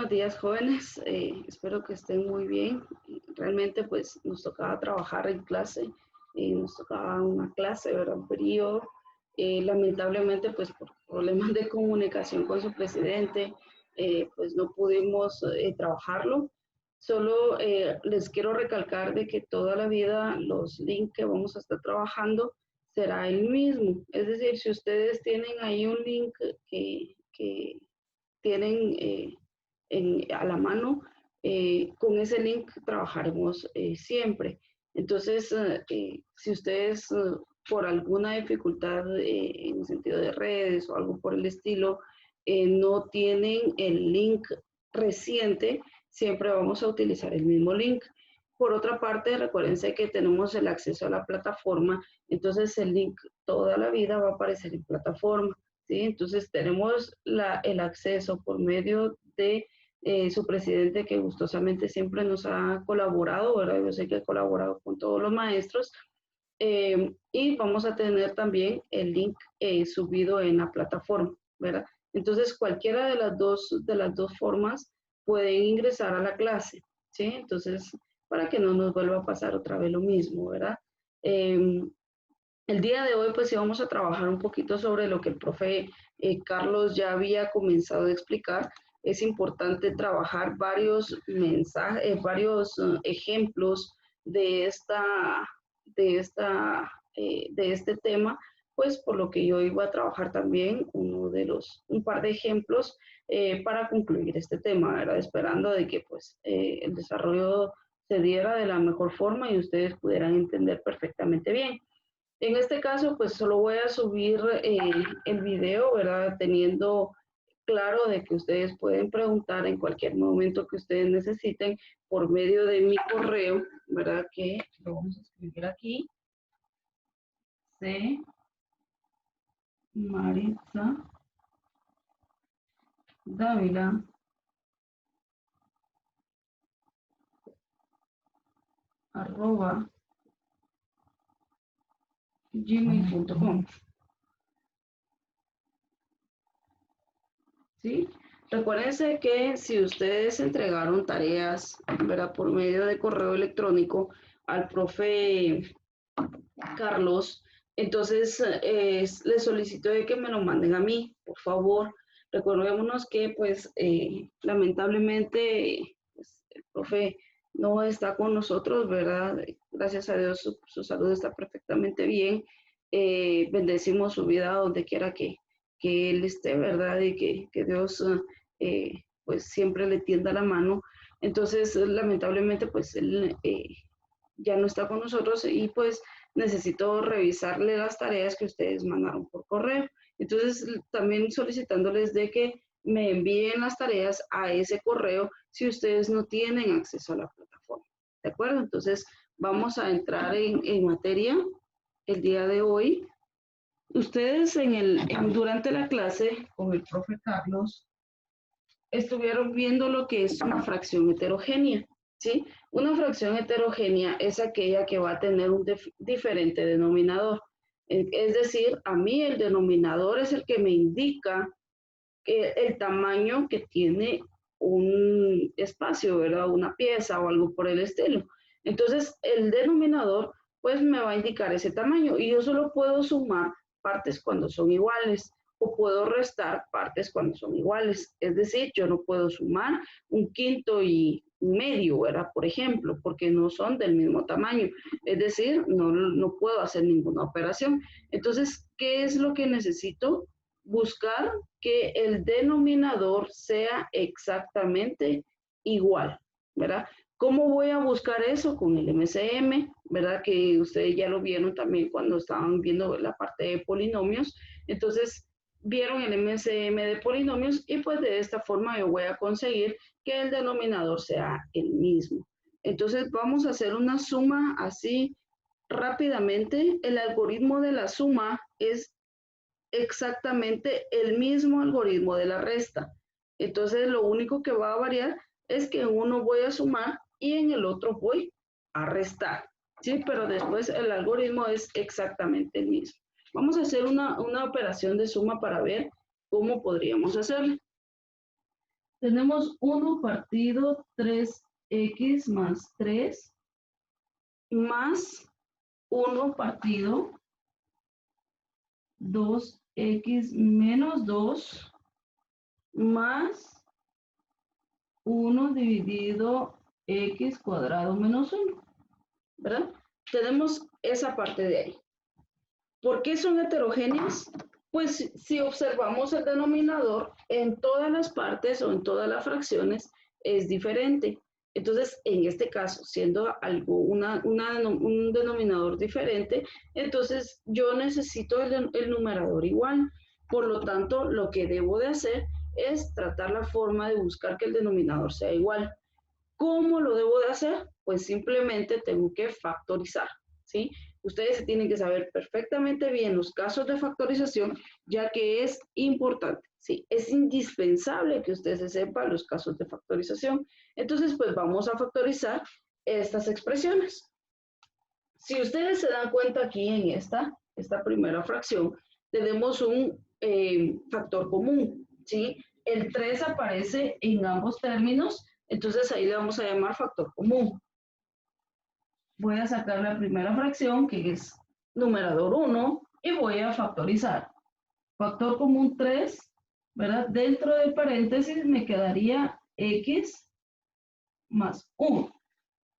buenos días, jóvenes. Espero que estén muy bien. Realmente, pues, nos tocaba trabajar en clase. Nos tocaba una clase, ¿verdad? Un periodo. Lamentablemente, pues, por problemas de comunicación con su presidente, pues, no pudimos trabajarlo. Solo les quiero recalcar de que toda la vida los links que vamos a estar trabajando será el mismo. Es decir, si ustedes tienen ahí un link que tienen a la mano, con ese link trabajaremos siempre. Entonces, si ustedes por alguna dificultad en el sentido de redes o algo por el estilo, no tienen el link reciente, siempre vamos a utilizar el mismo link. Por otra parte, recuérdense que tenemos el acceso a la plataforma, entonces el link toda la vida va a aparecer en plataforma. ¿Sí? Entonces tenemos el acceso por medio de su presidente que gustosamente siempre nos ha colaborado, ¿verdad? Yo sé que ha colaborado con todos los maestros y vamos a tener también el link subido en la plataforma, ¿verdad? Entonces cualquiera de las dos formas pueden ingresar a la clase, ¿sí? Entonces para que no nos vuelva a pasar otra vez lo mismo, ¿verdad? El día de hoy pues sí vamos a trabajar un poquito sobre lo que el profe Carlos ya había comenzado a explicar. Es importante trabajar varios mensajes, varios ejemplos de de este tema, pues por lo que yo iba a trabajar también un par de ejemplos para concluir este tema, ¿verdad? Esperando de que pues el desarrollo se diera de la mejor forma y ustedes pudieran entender perfectamente bien. En este caso, pues solo voy a subir el video, ¿verdad? Teniendo claro de que ustedes pueden preguntar en cualquier momento que ustedes necesiten por medio de mi correo, ¿verdad? Que lo vamos a escribir aquí. C. Maritza Dávila @ gmail.com. ¿Sí? Recuérdense que si ustedes entregaron tareas, ¿verdad? Por medio de correo electrónico al profe Carlos, entonces les solicito de que me lo manden a mí, por favor. Recordémonos que pues lamentablemente pues, el profe no está con nosotros, ¿verdad? Gracias a Dios su salud está perfectamente bien. Bendecimos su vida donde quiera que él esté, ¿verdad? Y que Dios pues siempre le tienda la mano. Entonces, lamentablemente, pues él ya no está con nosotros y pues necesito revisarle las tareas que ustedes mandaron por correo. Entonces, también solicitándoles de que me envíen las tareas a ese correo si ustedes no tienen acceso a la plataforma. ¿De acuerdo? Entonces, vamos a entrar en materia el día de hoy. Ustedes durante la clase con el profe Carlos estuvieron viendo lo que es una fracción heterogénea, ¿sí? Una fracción heterogénea es aquella que va a tener un diferente denominador. Es decir, a mí el denominador es el que me indica el tamaño que tiene un espacio, ¿verdad? Una pieza o algo por el estilo. Entonces, el denominador, pues me va a indicar ese tamaño y yo solo puedo sumar partes cuando son iguales o puedo restar partes cuando son iguales. Es decir, yo no puedo sumar un quinto y medio, ¿verdad? Por ejemplo, porque no son del mismo tamaño. Es decir, no puedo hacer ninguna operación. Entonces, ¿qué es lo que necesito? Buscar que el denominador sea exactamente igual, ¿verdad? ¿Cómo voy a buscar eso? Con el MCM, ¿verdad? Que ustedes ya lo vieron también cuando estaban viendo la parte de polinomios. Entonces, vieron el MCM de polinomios y pues de esta forma yo voy a conseguir que el denominador sea el mismo. Entonces, vamos a hacer una suma así rápidamente. El algoritmo de la suma es exactamente el mismo algoritmo de la resta. Entonces, lo único que va a variar es que en uno voy a sumar y en el otro voy a restar. ¿Sí? Pero después el algoritmo es exactamente el mismo. Vamos a hacer una operación de suma para ver cómo podríamos hacerlo. Tenemos 1 partido 3x más 3 más 1 partido 2x menos 2 más 1 dividido x cuadrado menos 1, ¿verdad? Tenemos esa parte de ahí. ¿Por qué son heterogéneas? Pues si observamos el denominador, en todas las partes o en todas las fracciones es diferente. Entonces, en este caso, siendo algo un denominador diferente, entonces yo necesito el numerador igual. Por lo tanto, lo que debo de hacer es tratar la forma de buscar que el denominador sea igual. ¿Cómo lo debo de hacer? Pues simplemente tengo que factorizar, ¿sí? Ustedes tienen que saber perfectamente bien los casos de factorización, ya que es importante, ¿sí? Es indispensable que ustedes sepan los casos de factorización. Entonces, pues vamos a factorizar estas expresiones. Si ustedes se dan cuenta aquí en esta primera fracción, tenemos un factor común, ¿sí? El 3 aparece en ambos términos, entonces ahí le vamos a llamar factor común. Voy a sacar la primera fracción, que es numerador 1, y voy a factorizar. Factor común 3, ¿verdad? Dentro del paréntesis me quedaría x más 1,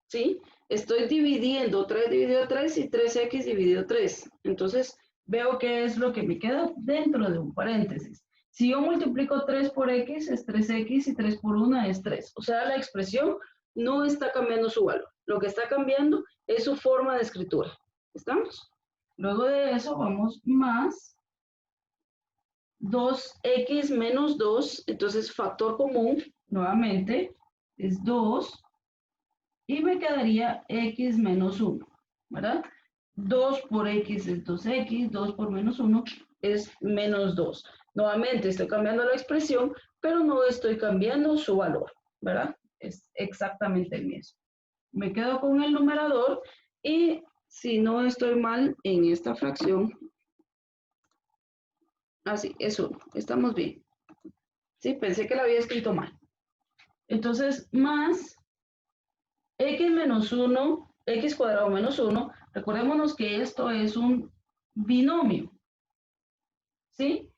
¿sí? Estoy dividiendo 3 dividido 3 y 3x dividido 3. Entonces, veo qué es lo que me queda dentro de un paréntesis. Si yo multiplico 3 por x, es 3x, y 3 por 1 es 3. O sea, la expresión no está cambiando su valor. Lo que está cambiando es su forma de escritura. ¿Estamos? Luego de eso, vamos más 2x menos 2. Entonces, factor común, nuevamente, es 2. Y me quedaría x menos 1, ¿verdad? 2 por x es 2x, 2 por menos 1 es menos 2. Nuevamente estoy cambiando la expresión, pero no estoy cambiando su valor, ¿verdad? Es exactamente el mismo. Me quedo con el numerador y si no estoy mal en esta fracción, así, es 1, estamos bien. Sí, pensé que la había escrito mal. Entonces, más x menos 1, x cuadrado menos 1, recordémonos que esto es un binomio, ¿sí?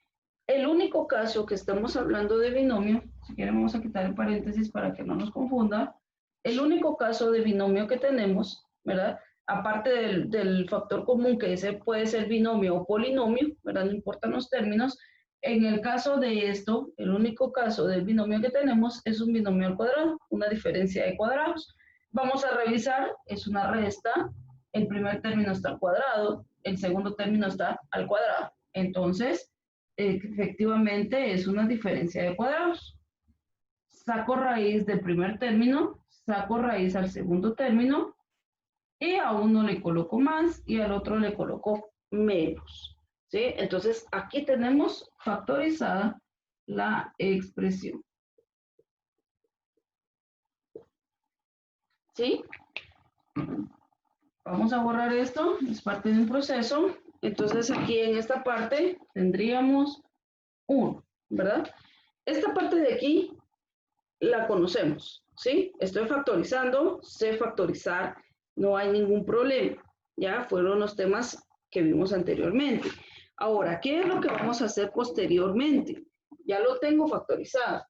El único caso que estamos hablando de binomio, si quieren vamos a quitar el paréntesis para que no nos confunda, el único caso de binomio que tenemos, ¿verdad? Aparte del factor común, que ese puede ser binomio o polinomio, ¿verdad? No importan los términos. En el caso de esto, el único caso del binomio que tenemos es un binomio al cuadrado, una diferencia de cuadrados. Vamos a revisar, es una resta, el primer término está al cuadrado, el segundo término está al cuadrado. Entonces, efectivamente es una diferencia de cuadrados. Saco raíz del primer término, saco raíz al segundo término, y a uno le coloco más y al otro le coloco menos, ¿sí? Entonces, aquí tenemos factorizada la expresión, ¿sí? Vamos a borrar esto, es parte de un proceso. Entonces, aquí en esta parte tendríamos 1, ¿verdad? Esta parte de aquí la conocemos, ¿sí? Estoy factorizando, sé factorizar, no hay ningún problema. Ya fueron los temas que vimos anteriormente. Ahora, ¿qué es lo que vamos a hacer posteriormente? Ya lo tengo factorizado.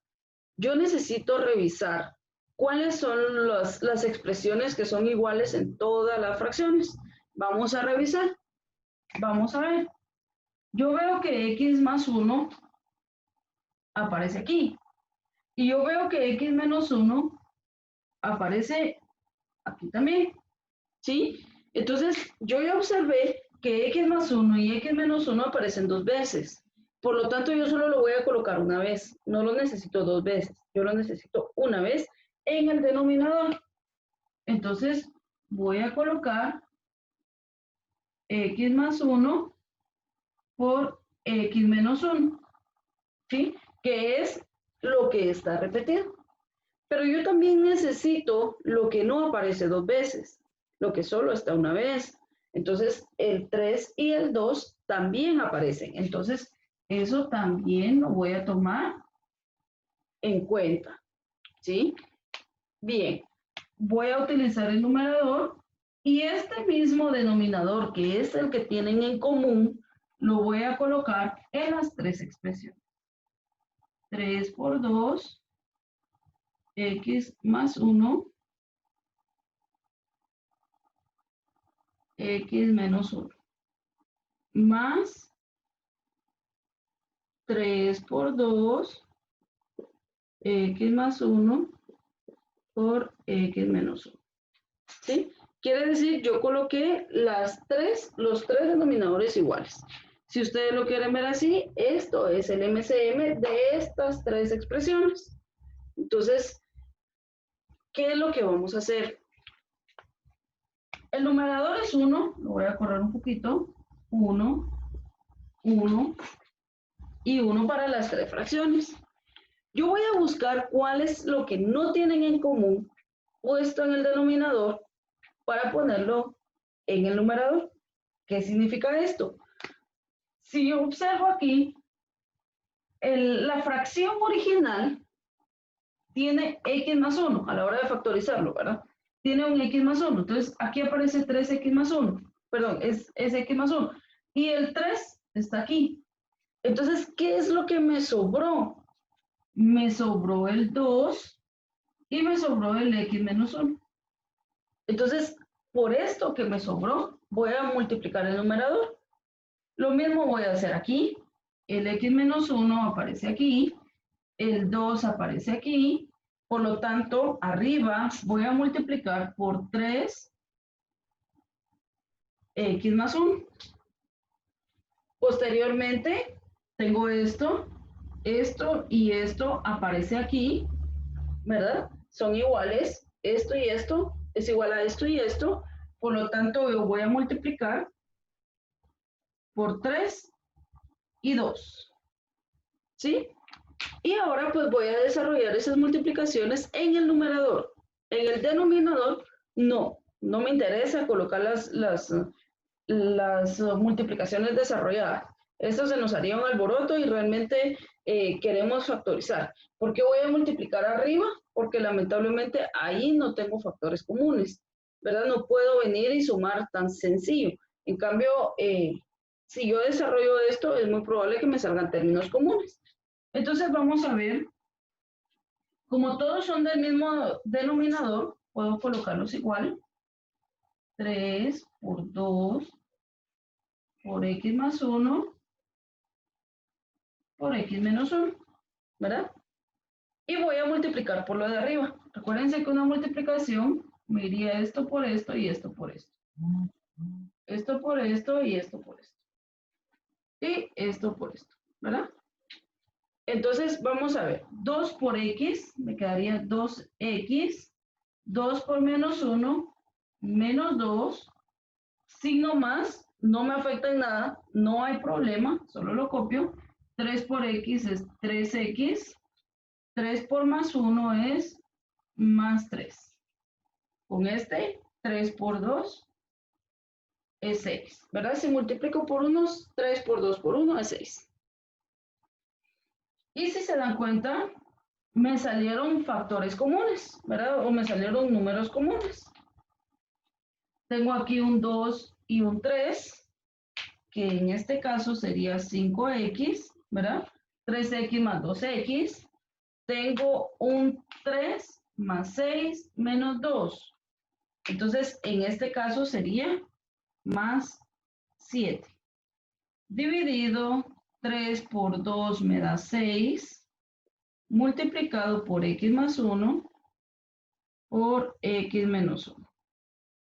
Yo necesito revisar cuáles son las expresiones que son iguales en todas las fracciones. Vamos a revisar. Vamos a ver. Yo veo que x más 1 aparece aquí. Y yo veo que x menos 1 aparece aquí también, ¿sí? Entonces, yo ya observé que x más 1 y x menos 1 aparecen 2 veces. Por lo tanto, yo solo lo voy a colocar una vez. No lo necesito 2 veces. Yo lo necesito una vez en el denominador. Entonces, voy a colocar x más 1 por x menos 1, ¿sí? Que es lo que está repetido. Pero yo también necesito lo que no aparece 2 veces, lo que solo está una vez. Entonces, el 3 y el 2 también aparecen. Entonces, eso también lo voy a tomar en cuenta, ¿sí? Bien, voy a utilizar el numerador y este mismo denominador, que es el que tienen en común, lo voy a colocar en las tres expresiones. 3 por 2, x más 1, x menos 1, más 3 por 2, x más 1 por x menos 1. ¿Sí? Quiere decir, yo coloqué los tres denominadores iguales. Si ustedes lo quieren ver así, esto es el MCM de estas tres expresiones. Entonces, ¿qué es lo que vamos a hacer? El numerador es 1, lo voy a correr un poquito, 1, 1 y 1 para las tres fracciones. Yo voy a buscar cuál es lo que no tienen en común puesto en el denominador para ponerlo en el numerador. ¿Qué significa esto? Si yo observo aquí, la fracción original tiene x más 1 a la hora de factorizarlo, ¿verdad? Tiene un x más 1. Entonces, aquí aparece 3x más 1. Perdón, es x más 1. Y el 3 está aquí. Entonces, ¿qué es lo que me sobró? Me sobró el 2 y me sobró el x menos 1. Entonces, por esto que me sobró, voy a multiplicar el numerador. Lo mismo voy a hacer aquí. El x menos 1 aparece aquí. El 2 aparece aquí. Por lo tanto, arriba voy a multiplicar por 3 x más 1. Posteriormente, tengo esto y esto aparece aquí, ¿verdad? Son iguales. Esto y esto es igual a esto y esto. Por lo tanto, yo voy a multiplicar por 3 y 2. ¿Sí? Y ahora pues voy a desarrollar esas multiplicaciones en el numerador. En el denominador, no me interesa colocar las multiplicaciones desarrolladas. Esto se nos haría un alboroto y realmente queremos factorizar. ¿Por qué voy a multiplicar arriba? Porque lamentablemente ahí no tengo factores comunes, ¿verdad? No puedo venir y sumar tan sencillo. En cambio, si yo desarrollo esto, es muy probable que me salgan términos comunes. Entonces vamos a ver, como todos son del mismo denominador, puedo colocarlos igual. 3 por 2 por x más 1 por x menos 1, ¿verdad? Y voy a multiplicar por lo de arriba. Recuérdense que una multiplicación me iría esto por esto y esto por esto. Esto por esto y esto por esto. Y esto por esto, ¿verdad? Entonces, vamos a ver. 2 por x, me quedaría 2x. 2 por menos 1, menos 2. Signo más, no me afecta en nada, no hay problema, solo lo copio. 3 por x es 3x. 3 por más 1 es más 3. Con este, 3 por 2 es 6, ¿verdad? Si multiplico por unos, 3 por 2 por 1 es 6. Y si se dan cuenta, me salieron factores comunes, ¿verdad? O me salieron números comunes. Tengo aquí un 2 y un 3, que en este caso sería 5x, ¿verdad? 3x más 2x. Tengo un 3 más 6 menos 2. Entonces, en este caso sería más 7. Dividido 3 por 2 me da 6. Multiplicado por x más 1 por x menos 1.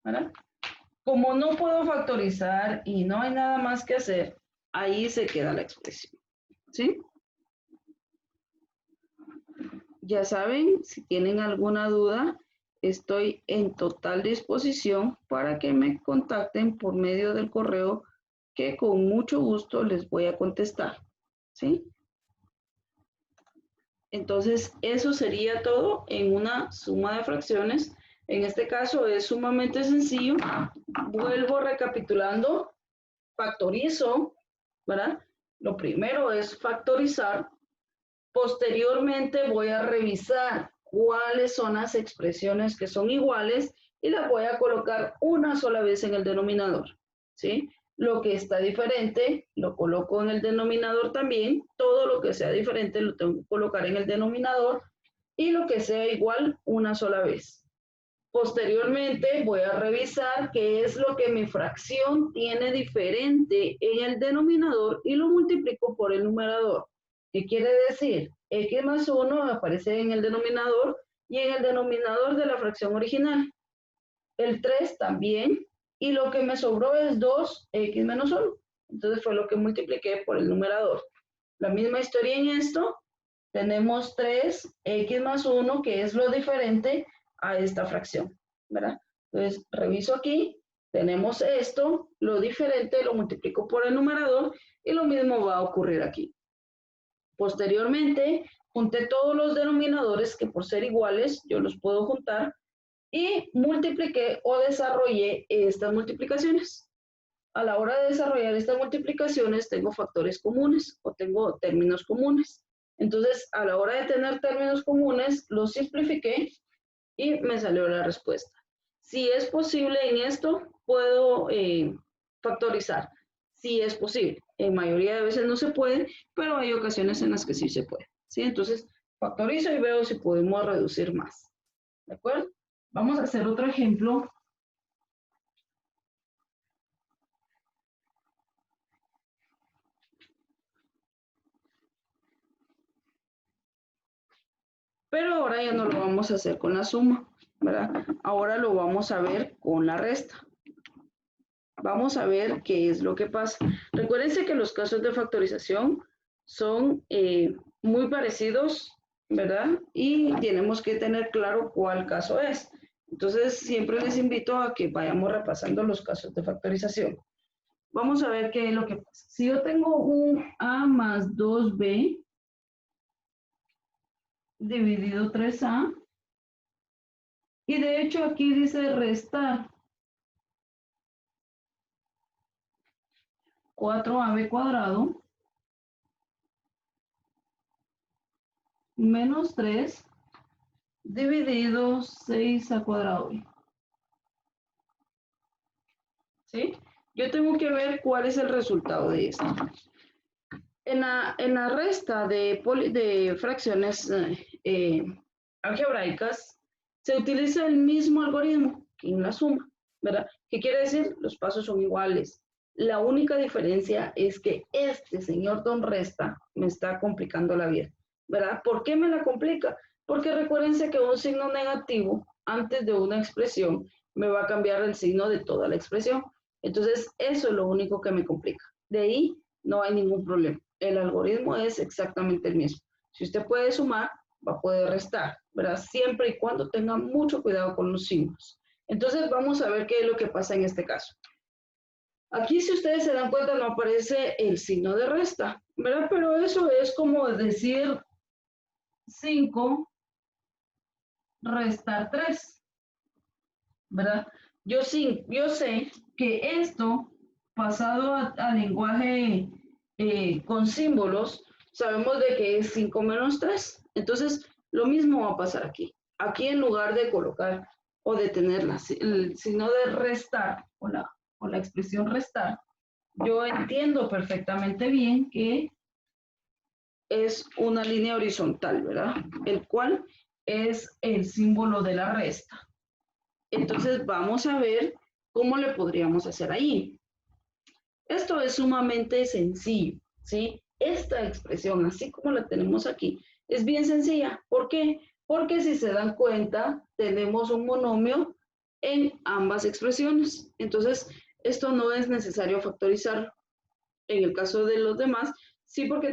¿Verdad? Como no puedo factorizar y no hay nada más que hacer, ahí se queda la expresión. ¿Sí? Ya saben, si tienen alguna duda, estoy en total disposición para que me contacten por medio del correo que con mucho gusto les voy a contestar. ¿Sí? Entonces, eso sería todo en una suma de fracciones. En este caso es sumamente sencillo. Vuelvo recapitulando. Factorizo, ¿verdad? Lo primero es factorizar. Posteriormente voy a revisar cuáles son las expresiones que son iguales y las voy a colocar una sola vez en el denominador, ¿sí? Lo que está diferente lo coloco en el denominador también, todo lo que sea diferente lo tengo que colocar en el denominador y lo que sea igual una sola vez. Posteriormente voy a revisar qué es lo que mi fracción tiene diferente en el denominador y lo multiplico por el numerador. ¿Qué quiere decir? X más 1 aparece en el denominador y en el denominador de la fracción original. El 3 también, y lo que me sobró es 2x menos 1. Entonces fue lo que multipliqué por el numerador. La misma historia en esto, tenemos 3x más 1, que es lo diferente a esta fracción, ¿verdad? Entonces reviso aquí, tenemos esto, lo diferente lo multiplico por el numerador y lo mismo va a ocurrir aquí. Posteriormente, junté todos los denominadores que por ser iguales yo los puedo juntar y multipliqué o desarrollé estas multiplicaciones. A la hora de desarrollar estas multiplicaciones tengo factores comunes o tengo términos comunes. Entonces, a la hora de tener términos comunes, los simplifiqué y me salió la respuesta. Si es posible en esto, puedo factorizar. Si es posible. En mayoría de veces no se puede, pero hay ocasiones en las que sí se puede. ¿Sí? Entonces, factorizo y veo si podemos reducir más. ¿De acuerdo? Vamos a hacer otro ejemplo. Pero ahora ya no lo vamos a hacer con la suma, ¿verdad? Ahora lo vamos a ver con la resta. Vamos a ver qué es lo que pasa. Recuérdense que los casos de factorización son muy parecidos, ¿verdad? Y tenemos que tener claro cuál caso es. Entonces, siempre les invito a que vayamos repasando los casos de factorización. Vamos a ver qué es lo que pasa. Si yo tengo un A más 2B dividido 3A, y de hecho aquí dice restar 4AB cuadrado menos 3 dividido 6A cuadrado. ¿Sí? Yo tengo que ver cuál es el resultado de esto. En la resta de fracciones algebraicas se utiliza el mismo algoritmo que en la suma, ¿verdad? ¿Qué quiere decir? Los pasos son iguales. La única diferencia es que este señor don resta me está complicando la vida, ¿verdad? ¿Por qué me la complica? Porque recuérdense que un signo negativo antes de una expresión me va a cambiar el signo de toda la expresión. Entonces, eso es lo único que me complica. De ahí no hay ningún problema. El algoritmo es exactamente el mismo. Si usted puede sumar, va a poder restar, ¿verdad? Siempre y cuando tenga mucho cuidado con los signos. Entonces, vamos a ver qué es lo que pasa en este caso. Aquí, si ustedes se dan cuenta, no aparece el signo de resta, ¿verdad? Pero eso es como decir 5 restar 3, ¿verdad? Yo sé que esto, pasado a lenguaje con símbolos, sabemos de que es 5 menos 3. Entonces, lo mismo va a pasar aquí. Aquí, en lugar de colocar o de tener el signo de restar o la expresión restar, yo entiendo perfectamente bien que es una línea horizontal, ¿verdad? El cual es el símbolo de la resta. Entonces vamos a ver cómo le podríamos hacer ahí. Esto es sumamente sencillo, ¿sí? Esta expresión, así como la tenemos aquí, es bien sencilla. ¿Por qué? Porque si se dan cuenta, tenemos un monomio en ambas expresiones. Entonces, esto no es necesario factorizar. En el caso de los demás, sí, porque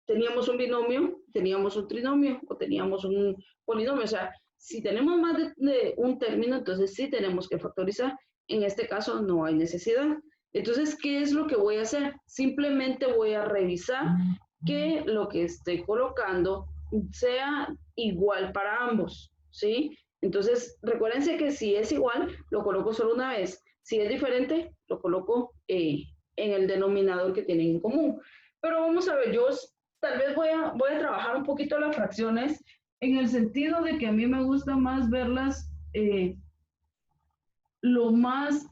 teníamos un binomio, teníamos un trinomio o teníamos un polinomio. O sea, si tenemos más de un término, entonces sí tenemos que factorizar. En este caso no hay necesidad. Entonces, ¿qué es lo que voy a hacer? Simplemente voy a revisar que lo que esté colocando sea igual para ambos, ¿sí? Entonces, recuérdense que si es igual, lo coloco solo una vez. Si es diferente, lo coloco en el denominador que tienen en común. Pero vamos a ver, yo tal vez voy a trabajar un poquito las fracciones en el sentido de que a mí me gusta más verlas lo más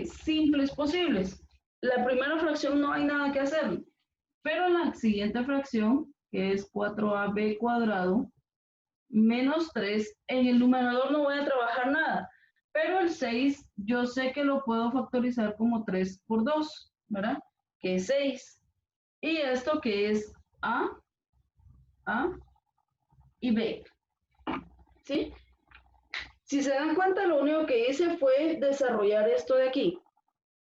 simples posibles. La primera fracción no hay nada que hacer, pero la siguiente fracción, que es 4ab cuadrado, menos 3, en el numerador no voy a trabajar nada, pero el 6 yo sé que lo puedo factorizar como 3 por 2, ¿verdad? Que es 6. Y esto que es A y B, ¿sí? Si se dan cuenta, lo único que hice fue desarrollar esto de aquí,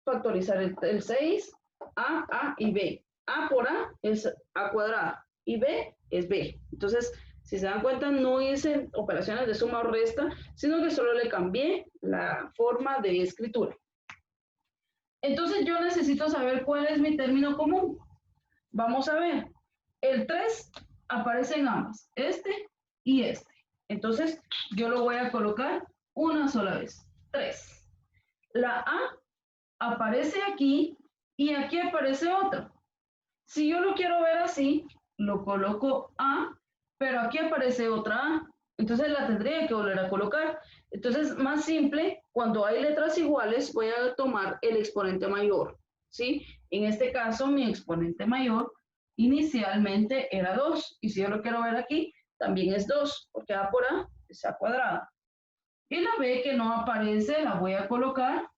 factorizar el 6, A y B. A por A es A cuadrada y B es B. Entonces, si se dan cuenta, no hice operaciones de suma o resta, sino que solo le cambié la forma de escritura. Entonces, yo necesito saber cuál es mi término común. Vamos a ver. El 3 aparece en ambas, este y este. Entonces, yo lo voy a colocar una sola vez. 3. La A aparece aquí y aquí aparece otra. Si yo lo quiero ver así, lo coloco A, pero aquí aparece otra A. Entonces la tendría que volver a colocar. Entonces, más simple, cuando hay letras iguales, voy a tomar el exponente mayor, ¿sí? En este caso, mi exponente mayor inicialmente era 2. Y si yo lo quiero ver aquí, también es 2, porque A por A es A cuadrada. Y la B que no aparece, la voy a colocar.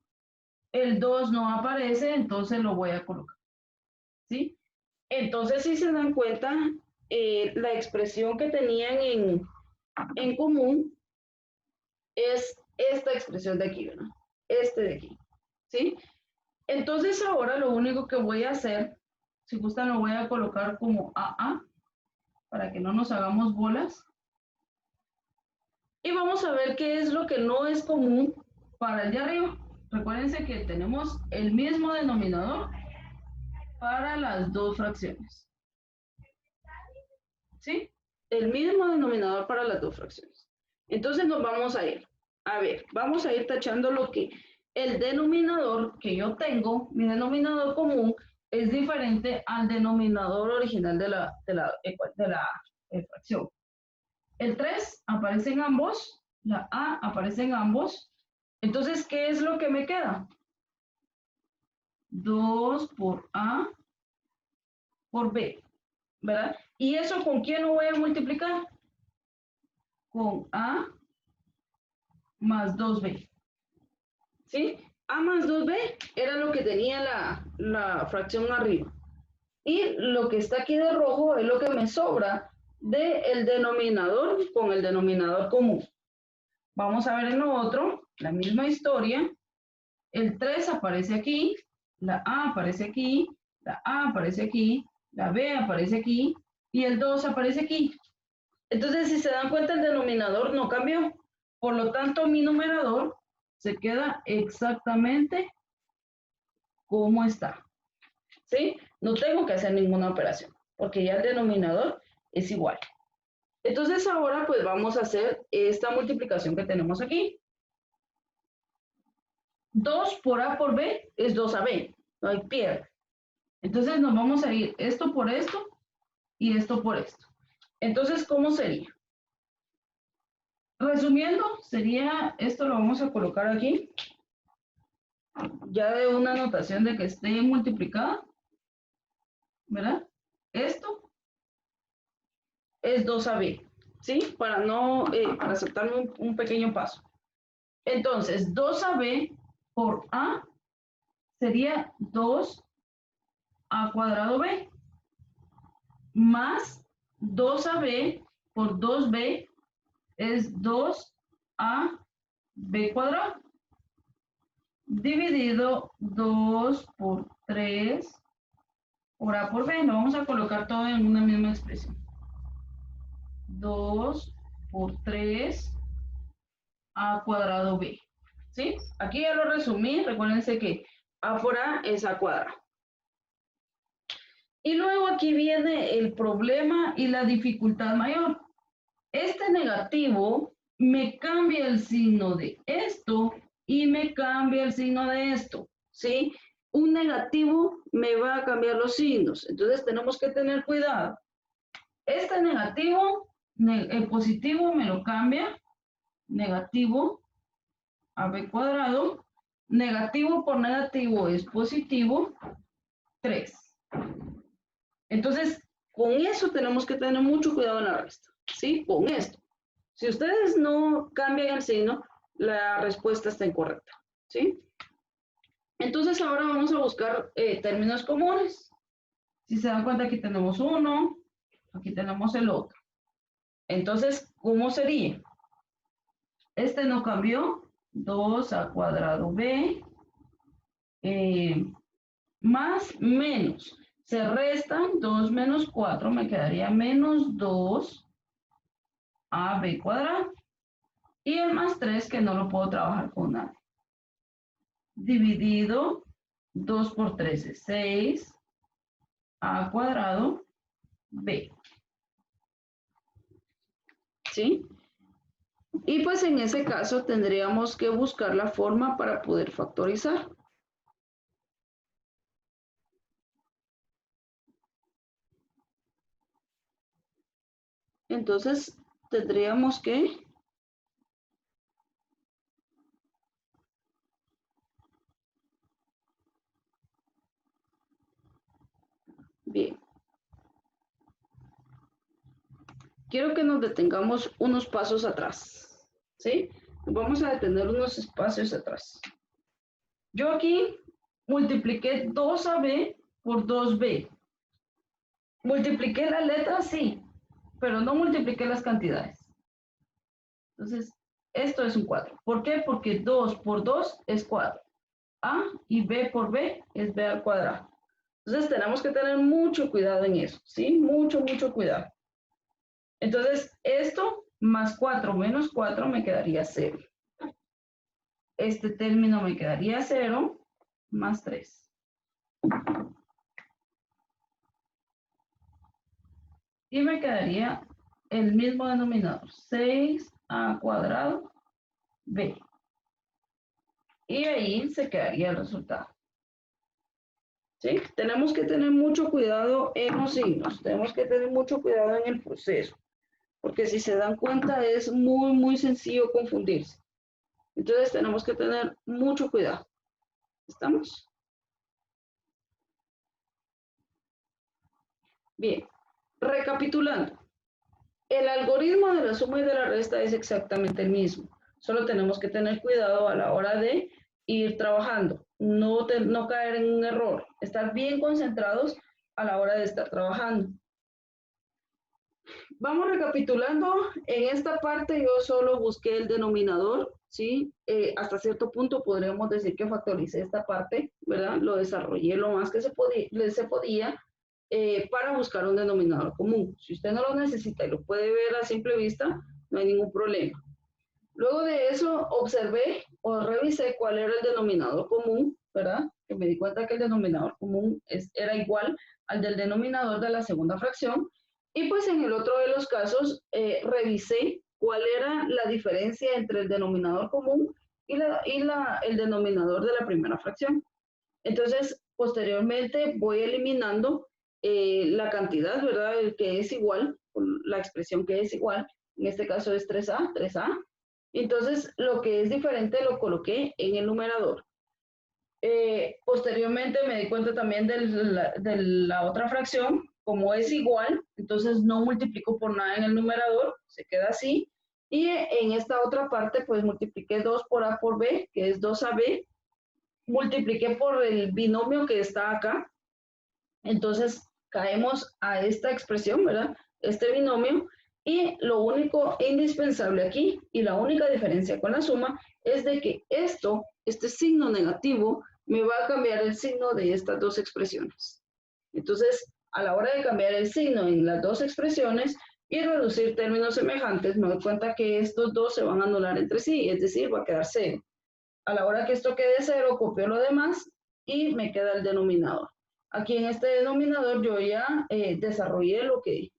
El 2 no aparece, entonces lo voy a colocar, ¿sí? Entonces, si se dan cuenta, la expresión que tenían en común es esta expresión de aquí, ¿verdad? Este de aquí, ¿sí? Entonces, ahora lo único que voy a hacer, si gustan, lo voy a colocar como AA, para que no nos hagamos bolas. Y vamos a ver qué es lo que no es común para el de arriba. Recuérdense que tenemos el mismo denominador para las dos fracciones, ¿sí? El mismo denominador para las dos fracciones. Entonces nos vamos a ir. A ver, vamos a ir tachando lo que el denominador que yo tengo, mi denominador común, es diferente al denominador original de la fracción. El 3 aparece en ambos, la A aparece en ambos. Entonces, ¿qué es lo que me queda? 2 por A por B, ¿verdad? ¿Y eso con quién lo voy a multiplicar? Con A más 2B, ¿sí? A más 2B era lo que tenía la fracción arriba. Y lo que está aquí de rojo es lo que me sobra del denominador con el denominador común. Vamos a ver en lo otro, la misma historia. El 3 aparece aquí, la A aparece aquí, la A aparece aquí, la B aparece aquí y el 2 aparece aquí. Entonces, si se dan cuenta, el denominador no cambió. Por lo tanto, mi numerador se queda exactamente como está, ¿sí? No tengo que hacer ninguna operación, porque ya el denominador es igual. Entonces, ahora pues vamos a hacer esta multiplicación que tenemos aquí. 2 por A por B es 2AB, no hay pierde. Entonces, nos vamos a ir esto por esto y esto por esto. Entonces, ¿cómo sería? Resumiendo, sería, esto lo vamos a colocar aquí, ya de una notación de que esté multiplicada, ¿verdad? Esto es 2AB, ¿sí? Para no, para saltarme un pequeño paso. Entonces, 2AB por A sería 2A cuadrado B, más 2AB por 2B es 2AB cuadrado, dividido 2 por 3 por A por B. Lo vamos a colocar todo en una misma expresión. 2 por 3 A cuadrado B. ¿Sí? Aquí ya lo resumí. Recuérdense que A por A es A cuadrado. Y luego aquí viene el problema y la dificultad mayor. Este negativo me cambia el signo de esto y me cambia el signo de esto, ¿sí? Un negativo me va a cambiar los signos, entonces tenemos que tener cuidado. Este negativo, el positivo me lo cambia, negativo a b cuadrado, negativo por negativo es positivo, 3. Entonces, con eso tenemos que tener mucho cuidado en la resta, ¿sí? Con esto. Si ustedes no cambian el signo, la respuesta está incorrecta, ¿sí? Entonces, ahora vamos a buscar términos comunes. Si se dan cuenta, aquí tenemos uno, aquí tenemos el otro. Entonces, ¿cómo sería? Este no cambió, 2a cuadrado b, más menos. Se restan 2 menos 4, me quedaría menos 2 ab cuadrado. Y el más 3 que no lo puedo trabajar con nada. Dividido 2 por 3 es 6, a cuadrado b. ¿Sí? Y pues en ese caso tendríamos que buscar la forma para poder factorizar. Entonces tendríamos que bien. Quiero que nos detengamos unos pasos atrás, ¿sí? Vamos a detener unos espacios atrás. Yo aquí multipliqué 2ab por 2b. Multipliqué la letra, sí, pero no multipliqué las cantidades. Entonces, esto es un 4. ¿Por qué? Porque 2 por 2 es 4. A y b por b es b al cuadrado. Entonces, tenemos que tener mucho cuidado en eso, ¿sí? Mucho, mucho cuidado. Entonces, esto más 4 menos 4 me quedaría 0. Este término me quedaría 0 más 3. Y me quedaría el mismo denominador, 6a cuadrado b. Y ahí se quedaría el resultado. ¿Sí? Tenemos que tener mucho cuidado en los signos, tenemos que tener mucho cuidado en el proceso, porque si se dan cuenta es muy, muy sencillo confundirse. Entonces tenemos que tener mucho cuidado. ¿Estamos? Bien, recapitulando. El algoritmo de la suma y de la resta es exactamente el mismo. Solo tenemos que tener cuidado a la hora de ir trabajando, no caer en un error, estar bien concentrados a la hora de estar trabajando. Vamos recapitulando. En esta parte yo solo busqué el denominador, ¿sí? Hasta cierto punto podríamos decir que factoricé esta parte, ¿verdad? Lo desarrollé lo más que se podía para buscar un denominador común. Si usted no lo necesita y lo puede ver a simple vista, no hay ningún problema. Luego de eso observé o revisé cuál era el denominador común, ¿verdad? Que me di cuenta que el denominador común era igual al del denominador de la segunda fracción. Y pues en el otro de los casos revisé cuál era la diferencia entre el denominador común y el denominador de la primera fracción. Entonces, posteriormente voy eliminando la cantidad, ¿verdad? El que es igual, la expresión que es igual, en este caso es 3a, 3a. Entonces, lo que es diferente lo coloqué en el numerador. Posteriormente me di cuenta también de la otra fracción, como es igual, entonces no multiplico por nada en el numerador, se queda así. Y en esta otra parte, pues multipliqué 2 por a por b, que es 2ab, multipliqué por el binomio que está acá, entonces caemos a esta expresión, ¿verdad? Este binomio, y lo único indispensable aquí, y la única diferencia con la suma, es de que este signo negativo, me va a cambiar el signo de estas dos expresiones. Entonces, a la hora de cambiar el signo en las dos expresiones y reducir términos semejantes, me doy cuenta que estos dos se van a anular entre sí, es decir, va a quedar 0. A la hora que esto quede 0, copio lo demás y me queda el denominador. Aquí en este denominador yo ya desarrollé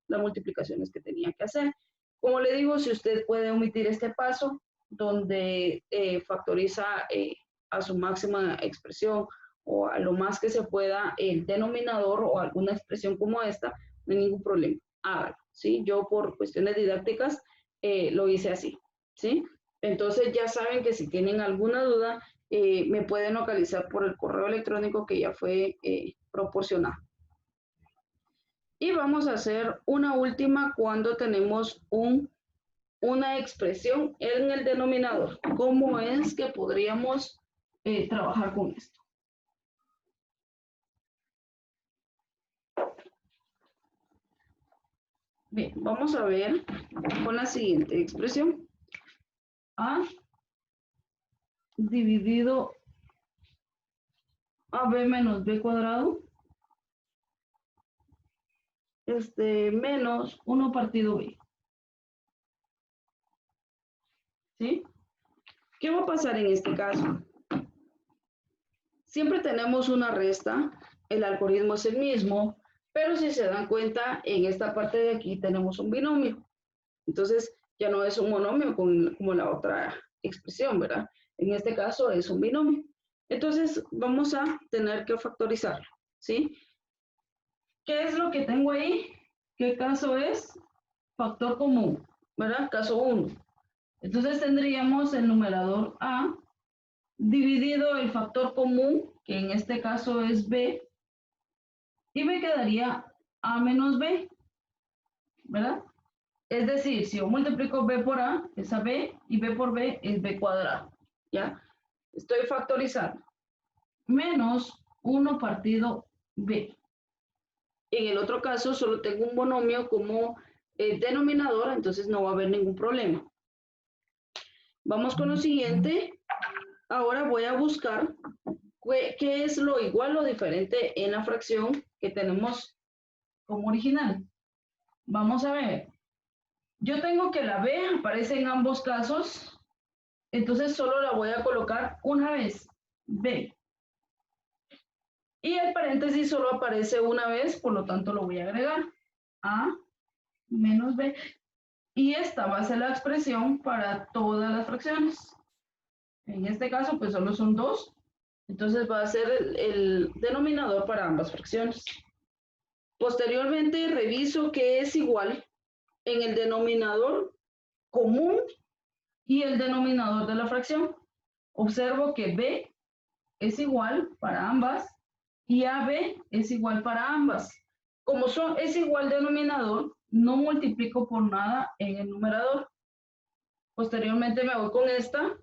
las multiplicaciones que tenía que hacer. Como le digo, si usted puede omitir este paso donde factoriza a su máxima expresión o a lo más que se pueda el denominador o alguna expresión como esta, no hay ningún problema, hágalo. ¿sí? Yo por cuestiones didácticas lo hice así, ¿sí? Entonces ya saben que si tienen alguna duda, me pueden localizar por el correo electrónico que ya fue proporcionado. Y vamos a hacer una última cuando tenemos una expresión en el denominador. ¿Cómo es que podríamos trabajar con esto? Bien, vamos a ver con la siguiente expresión. A dividido a b menos b cuadrado menos 1 partido b. ¿Sí? ¿Qué va a pasar en este caso? Siempre tenemos una resta, el algoritmo es el mismo, pero si se dan cuenta, en esta parte de aquí tenemos un binomio. Entonces, ya no es un monomio como la otra expresión, ¿verdad? En este caso es un binomio. Entonces, vamos a tener que factorizarlo, ¿sí? ¿Qué es lo que tengo ahí? ¿Qué caso es? Factor común, ¿verdad? Caso 1. Entonces tendríamos el numerador A dividido el factor común, que en este caso es B, y me quedaría A menos B, ¿verdad? Es decir, si yo multiplico B por A, es AB, y B por B es B cuadrado, ¿ya? Estoy factorizando. Menos 1 partido B. En el otro caso, solo tengo un monomio como denominador, entonces no va a haber ningún problema. Vamos con lo siguiente. Ahora voy a buscar qué es lo igual o diferente en la fracción que tenemos como original. Vamos a ver. Yo tengo que la B aparece en ambos casos, entonces solo la voy a colocar una vez, B. Y el paréntesis solo aparece una vez, por lo tanto lo voy a agregar. A menos B. Y esta va a ser la expresión para todas las fracciones. En este caso, pues solo son 2. Entonces va a ser el denominador para ambas fracciones. Posteriormente reviso que es igual en el denominador común y el denominador de la fracción. Observo que B es igual para ambas y AB es igual para ambas. Como es igual denominador, no multiplico por nada en el numerador. Posteriormente me voy con esta.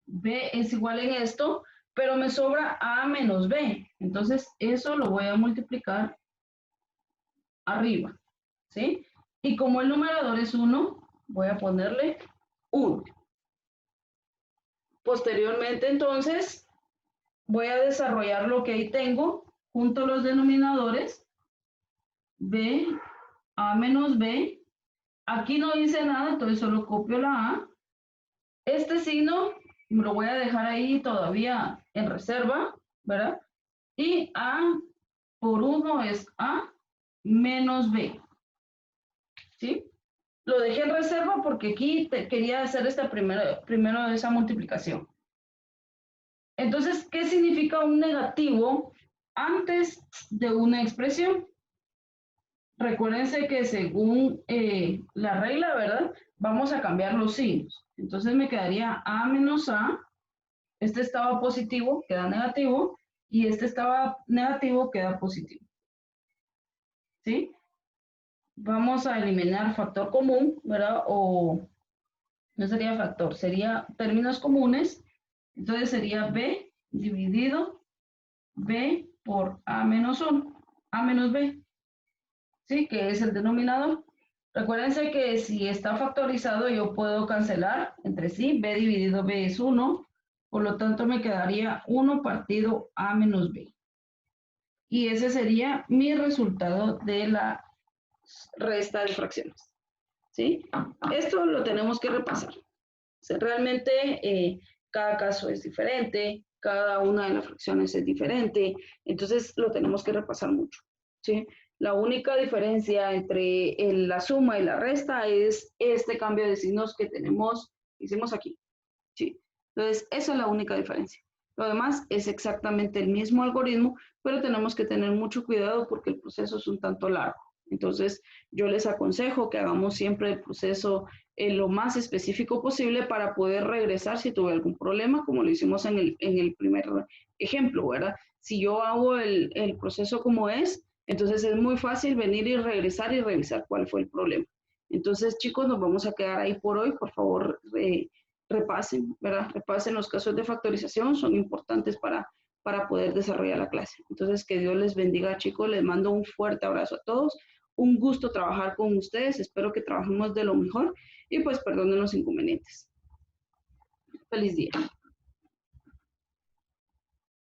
B es igual en esto, pero me sobra A menos B. Entonces, eso lo voy a multiplicar arriba, ¿sí? Y como el numerador es 1, voy a ponerle 1. Posteriormente, entonces, voy a desarrollar lo que ahí tengo, junto a los denominadores, B, A menos B. Aquí no hice nada, entonces solo copio la A. Este signo me lo voy a dejar ahí todavía en reserva, ¿verdad? Y A por 1 es A menos B, ¿sí? Lo dejé en reserva porque aquí quería hacer esta primero esa multiplicación. Entonces, ¿qué significa un negativo antes de una expresión? Recuérdense que según la regla, ¿verdad? Vamos a cambiar los signos. Entonces me quedaría A menos A. Este estaba positivo, queda negativo. Y este estaba negativo, queda positivo. ¿Sí? Vamos a eliminar factor común, ¿verdad? O no sería factor, sería términos comunes. Entonces sería B dividido B por A menos 1, A menos B. ¿Sí? Que es el denominador. Recuérdense que si está factorizado yo puedo cancelar entre sí. B dividido B es 1. Por lo tanto me quedaría 1 partido A menos B. Y ese sería mi resultado de la resta de fracciones. ¿Sí? Esto lo tenemos que repasar. O sea, realmente cada caso es diferente, cada una de las fracciones es diferente, entonces lo tenemos que repasar mucho. ¿Sí? La única diferencia entre la suma y la resta es este cambio de signos que hicimos aquí. ¿Sí? Entonces, esa es la única diferencia. Lo demás es exactamente el mismo algoritmo, pero tenemos que tener mucho cuidado porque el proceso es un tanto largo. Entonces, yo les aconsejo que hagamos siempre el proceso lo más específico posible para poder regresar si tuve algún problema, como lo hicimos en el primer ejemplo, ¿verdad? Si yo hago el proceso como es, entonces es muy fácil venir y regresar y revisar cuál fue el problema. Entonces, chicos, nos vamos a quedar ahí por hoy. Por favor, repasen, ¿verdad? Repasen los casos de factorización, son importantes para poder desarrollar la clase. Entonces, que Dios les bendiga, chicos. Les mando un fuerte abrazo a todos. Un gusto trabajar con ustedes. Espero que trabajemos de lo mejor y pues perdonen los inconvenientes. Feliz día.